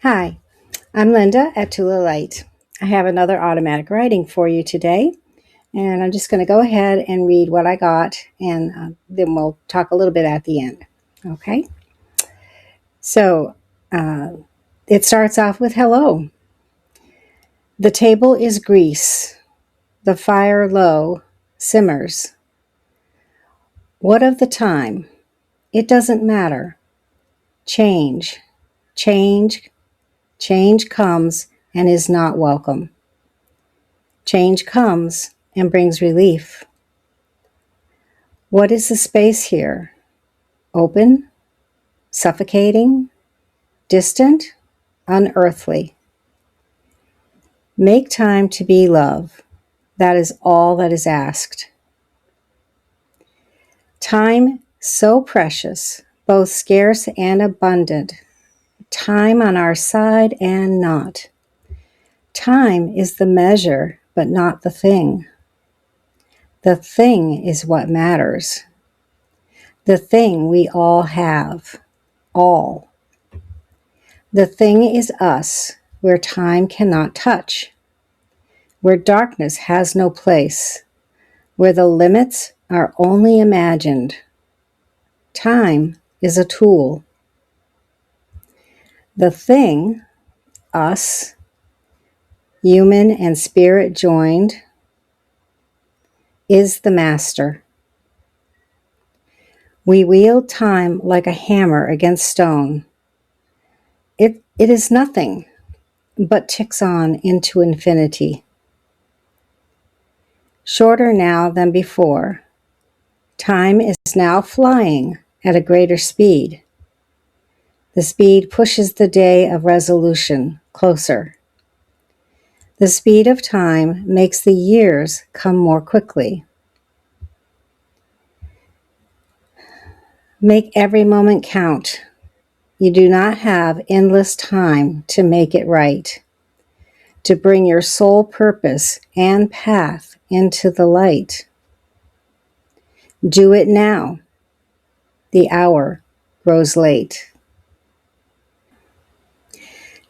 Hi, I'm Linda at TULA Light. I have another automatic writing for you today, and I'm just going to go ahead and read what I got, and then we'll talk a little bit at the end. Okay? So uh, it starts off with hello. The table is grease, the fire low simmers. What of the time? It doesn't matter. Change, change, change comes and is not welcome. Change comes and brings relief. What is the space here? Open, suffocating, distant, unearthly. Make time to be love. That is all that is asked. Time so precious, both scarce and abundant. Time on our side and not. Time is the measure, but not the thing. The thing is what matters. The thing we all have. All. The thing is us, where time cannot touch, where darkness has no place, where the limits are only imagined. Time is a tool. The thing, us, human and spirit joined, is the master. We wield time like a hammer against stone. It is nothing, but ticks on into infinity. Shorter now than before. Time is now flying at a greater speed. The speed pushes the day of resolution closer. The speed of time makes the years come more quickly. Make every moment count. You do not have endless time to make it right, to bring your soul purpose and path into the light. Do it now. The hour grows late.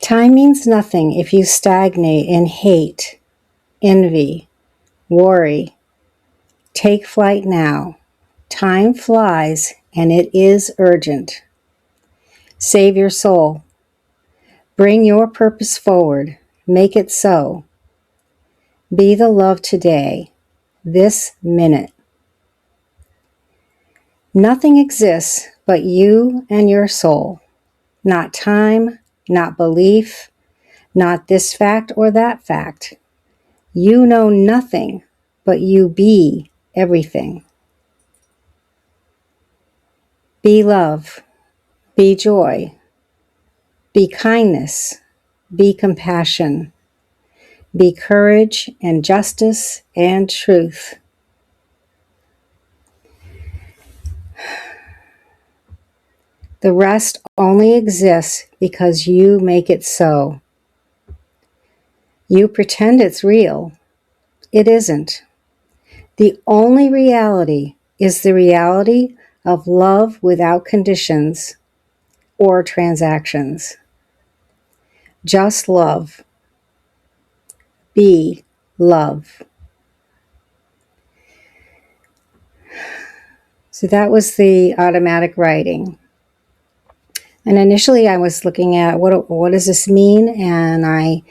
Time means nothing if you stagnate in hate, envy, worry. Take flight now. Time flies and it is urgent. Save your soul. Bring your purpose forward. Make it so. Be the love today, this minute. Nothing exists but you and your soul. Not time, not belief, not this fact or that fact. You know nothing, but you be everything. Be love, be joy, be kindness, be compassion, be courage and justice and truth. The rest only exists because you make it so. You pretend it's real. It isn't. The only reality is the reality of love without conditions or transactions. Just love. Be love. So that was the automatic writing. And initially I was looking at what does this mean? And I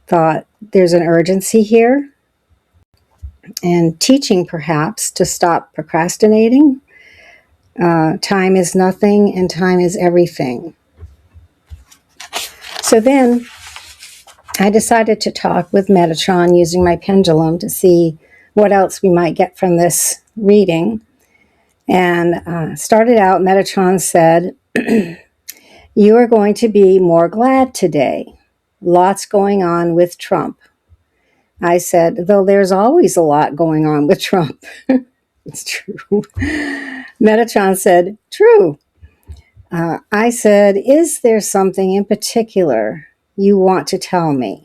thought there's an urgency here and teaching perhaps to stop procrastinating. Time is nothing and time is everything. So then I decided to talk with Metatron using my pendulum to see what else we might get from this reading. And started out, Metatron said, you are going to be more glad today. Lots going on with Trump. I said, though there's always a lot going on with Trump. It's true. Metatron said, true. I said, is there something in particular you want to tell me?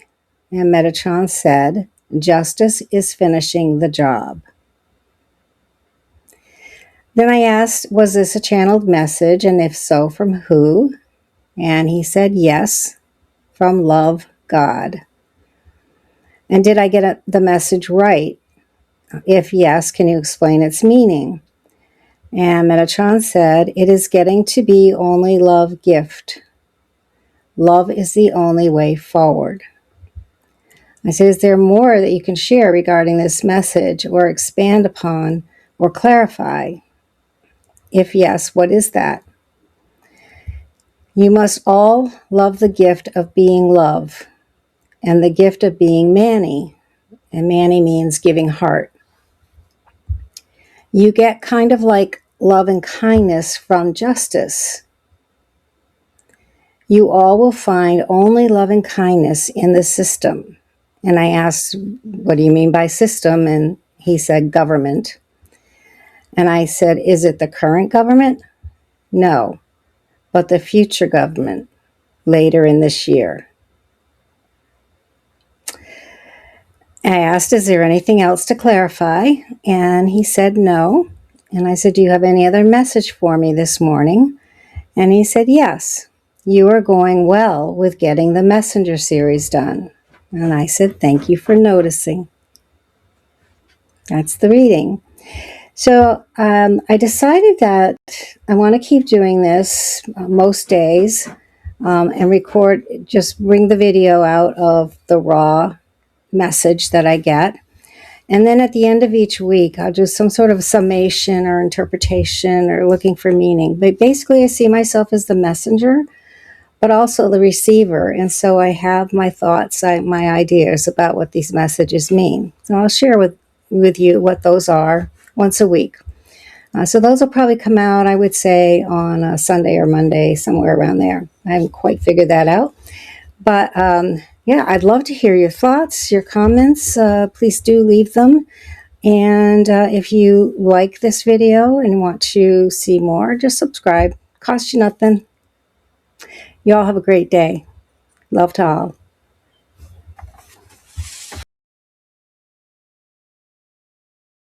And Metatron said, justice is finishing the job. Then I asked, was this a channeled message? And if so, from who? And he said, yes. from Love God. And did I get the message right? If yes, can you explain its meaning? And Metatron said, it is getting to be only love gift. Love is the only way forward. I said, is there more that you can share regarding this message or expand upon or clarify? If yes, what is that? You must all love the gift of being love and the gift of being Manny. And Manny means giving heart. You get kind of like love and kindness from justice. You all will find only love and kindness in the system. And I asked, what do you mean by system? And he said, government. And I said, is it the current government? No, but the future government later in this year. I asked, is there anything else to clarify? And he said, no. And I said, do you have any other message for me this morning? And he said, yes, you are going well with getting the messenger series done. And I said, thank you for noticing. That's the reading. So I decided that I want to keep doing this most days and record, just bring the video out of the raw message that I get. And then at the end of each week, I'll do some sort of summation or interpretation or looking for meaning. But basically, I see myself as the messenger, but also the receiver. And so I have my thoughts, my ideas about what these messages mean. So I'll share with you what those are once a week. So those will probably come out, I would say, on a Sunday or Monday, somewhere around there. I haven't quite figured that out. But yeah, I'd love to hear your thoughts, your comments. Please do leave them. And if you like this video and want to see more, just subscribe. Cost you nothing. You all have a great day. Love to all.